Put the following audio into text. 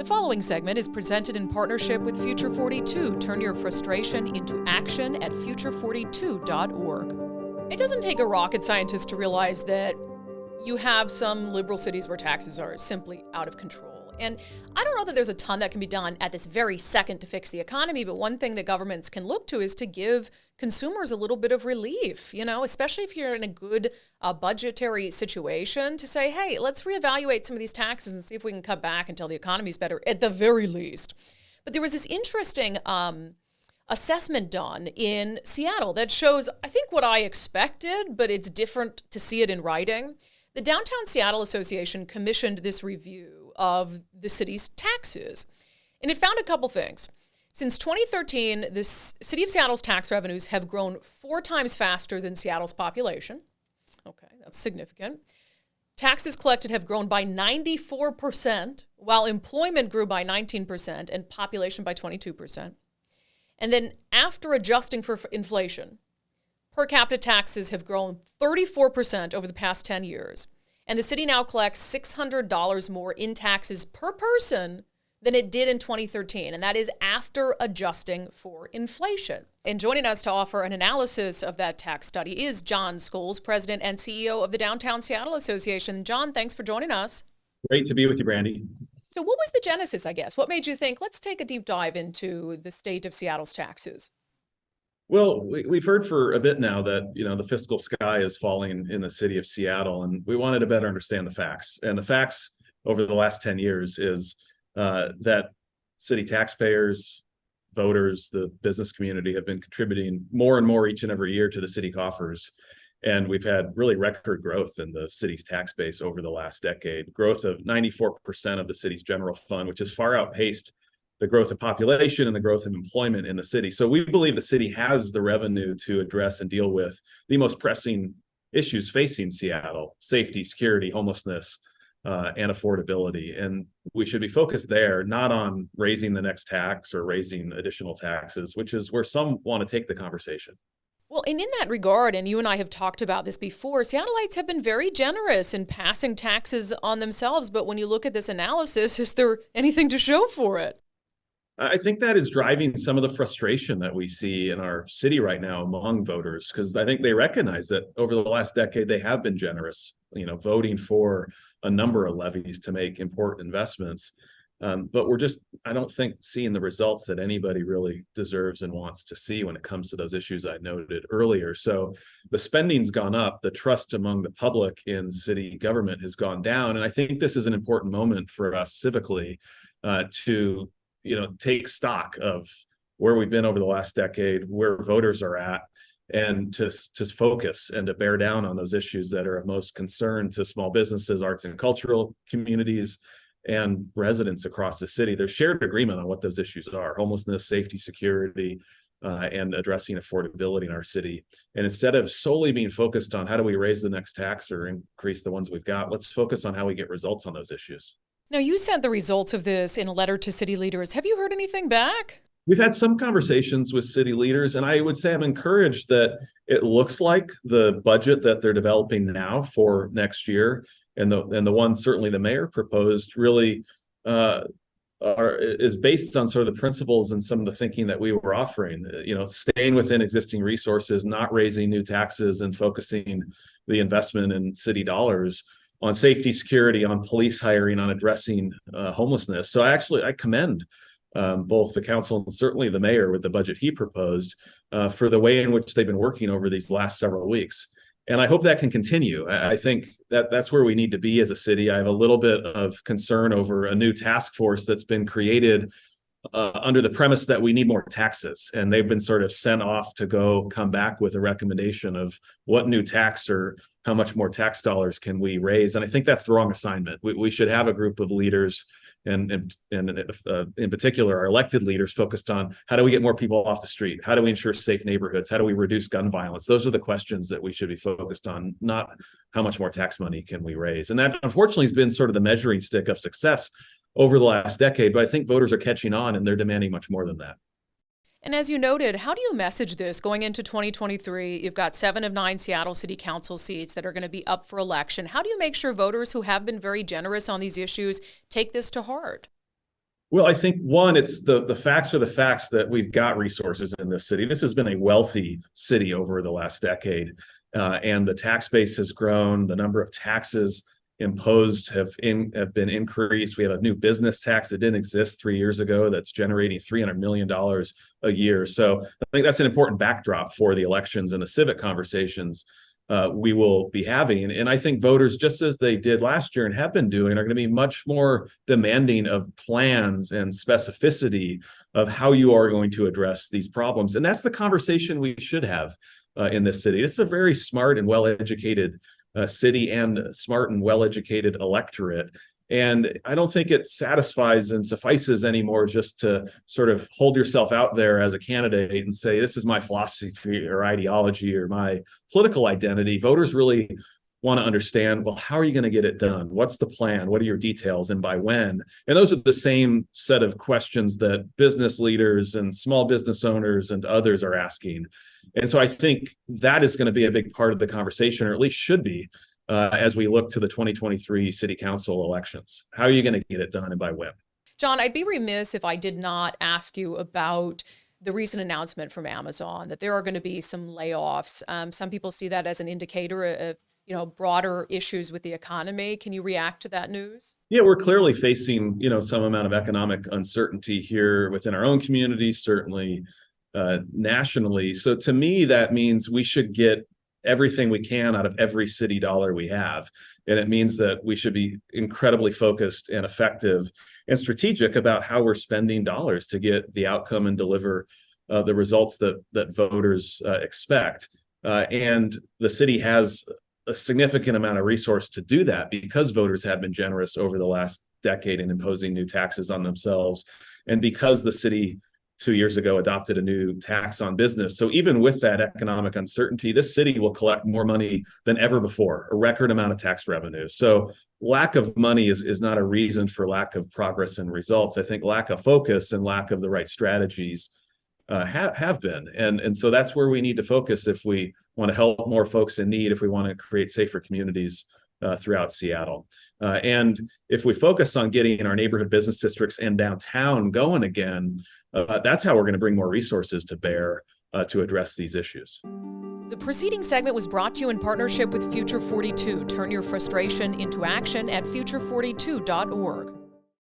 The following segment is presented in partnership with Future 42. Turn your frustration into action at future42.org. It doesn't take a rocket scientist to realize that you have some liberal cities where taxes are simply out of control. And I don't know that there's a ton that can be done at this very second to fix the economy, but one thing that governments can look to is to give consumers a little bit of relief, especially if you're in a good budgetary situation, to say, hey, let's reevaluate some of these taxes and see if we can cut back until the economy's better at the very least. But there was this interesting assessment done in Seattle that shows, I think, what I expected, but it's different to see it in writing. The Downtown Seattle Association commissioned this review of the city's taxes, and it found a couple things. Since 2013, the city of Seattle's tax revenues have grown 4 times faster than Seattle's population. Okay, that's significant. Taxes collected have grown by 94%, while employment grew by 19% and population by 22%. And then after adjusting for inflation, per capita taxes have grown 34% over the past 10 years. And the city now collects $600 more in taxes per person than it did in 2013. And that is after adjusting for inflation. And joining us to offer an analysis of that tax study is Jon Scholes, President and CEO of the Downtown Seattle Association. Jon, thanks for joining us. Great to be with you, Brandi. So what was the genesis, I guess? What made you think, let's take a deep dive into the state of Seattle's taxes? Well, we've heard for a bit now that, the fiscal sky is falling in the city of Seattle, and we wanted to better understand the facts. And the facts over the last 10 years is that city taxpayers, voters, the business community have been contributing more and more each and every year to the city coffers. And we've had really record growth in the city's tax base over the last decade, growth of 94% of the city's general fund, which has far outpaced the growth of population and the growth of employment in the city. So we believe the city has the revenue to address and deal with the most pressing issues facing Seattle: safety, security, homelessness, and affordability. And we should be focused there, not on raising the next tax or raising additional taxes, which is where some want to take the conversation. Well, and in that regard, and you and I have talked about this before, Seattleites have been very generous in passing taxes on themselves. But when you look at this analysis, is there anything to show for it? I think that is driving some of the frustration that we see in our city right now among voters, because I think they recognize that over the last decade, they have been generous, voting for a number of levies to make important investments. But we're just, I don't think, seeing the results that anybody really deserves and wants to see when it comes to those issues I noted earlier. So the spending's gone up, the trust among the public in city government has gone down. And I think this is an important moment for us civically to take stock of where we've been over the last decade, where voters are at, and to focus and to bear down on those issues that are of most concern to small businesses, arts and cultural communities, and residents across the city. There's shared agreement on what those issues are: homelessness, safety, security, and addressing affordability in our city. And instead of solely being focused on how do we raise the next tax or increase the ones we've got, let's focus on how we get results on those issues. Now, you sent the results of this in a letter to city leaders. Have you heard anything back? We've had some conversations with city leaders, and I would say I'm encouraged that it looks like the budget that they're developing now for next year, and the one certainly the mayor proposed, really is based on sort of the principles and some of the thinking that we were offering. Staying within existing resources, not raising new taxes, and focusing the investment in city dollars on safety, security, on police hiring, on addressing homelessness. So I commend both the council and certainly the mayor with the budget he proposed for the way in which they've been working over these last several weeks. And I hope that can continue. I think that's where we need to be as a city. I have a little bit of concern over a new task force that's been created under the premise that we need more taxes. And they've been sort of sent off to come back with a recommendation of what new tax or how much more tax dollars can we raise. And I think that's the wrong assignment. We should have a group of leaders and in particular, our elected leaders focused on how do we get more people off the street? How do we ensure safe neighborhoods? How do we reduce gun violence? Those are the questions that we should be focused on, not how much more tax money can we raise. And that unfortunately has been sort of the measuring stick of success over the last decade, but I think voters are catching on and they're demanding much more than that. And as you noted, how do you message this going into 2023? You've got 7 of 9 Seattle City Council seats that are going to be up for election. How do you make sure voters who have been very generous on these issues take this to heart? Well, I think one, it's the facts are the facts that we've got resources in this city. This has been a wealthy city over the last decade, and the tax base has grown. The number of taxes imposed have been increased. We have a new business tax that didn't exist 3 years ago that's generating $300 million a year. So I think that's an important backdrop for the elections and the civic conversations we will be having. And I think voters, just as they did last year and have been doing, are going to be much more demanding of plans and specificity of how you are going to address these problems. And that's the conversation we should have in this city. It's a very smart and well-educated city and smart and well-educated electorate. And I don't think it satisfies and suffices anymore just to sort of hold yourself out there as a candidate and say, this is my philosophy or ideology or my political identity. Voters really want to understand, well, how are you going to get it done? What's the plan? What are your details and by when? And those are the same set of questions that business leaders and small business owners and others are asking. And so I think that is going to be a big part of the conversation, or at least should be, as we look to the 2023 city council elections. How are you going to get it done and by when? Jon, I'd be remiss if I did not ask you about the recent announcement from Amazon that there are going to be some layoffs. Some people see that as an indicator of broader issues with the economy. Can you react to that news? Yeah, we're clearly facing, some amount of economic uncertainty here within our own community, certainly nationally. So to me, that means we should get everything we can out of every city dollar we have. And it means that we should be incredibly focused and effective and strategic about how we're spending dollars to get the outcome and deliver the results that voters expect. And the city has a significant amount of resource to do that because voters have been generous over the last decade in imposing new taxes on themselves. And because the city 2 years ago adopted a new tax on business. So even with that economic uncertainty, this city will collect more money than ever before, a record amount of tax revenue. So lack of money is not a reason for lack of progress and results. I think lack of focus and lack of the right strategies have been. And so that's where we need to focus if we want to help more folks in need, if we want to create safer communities throughout Seattle. And if we focus on getting our neighborhood business districts and downtown going again, that's how we're going to bring more resources to bear to address these issues. The preceding segment was brought to you in partnership with Future 42. Turn your frustration into action at future42.org.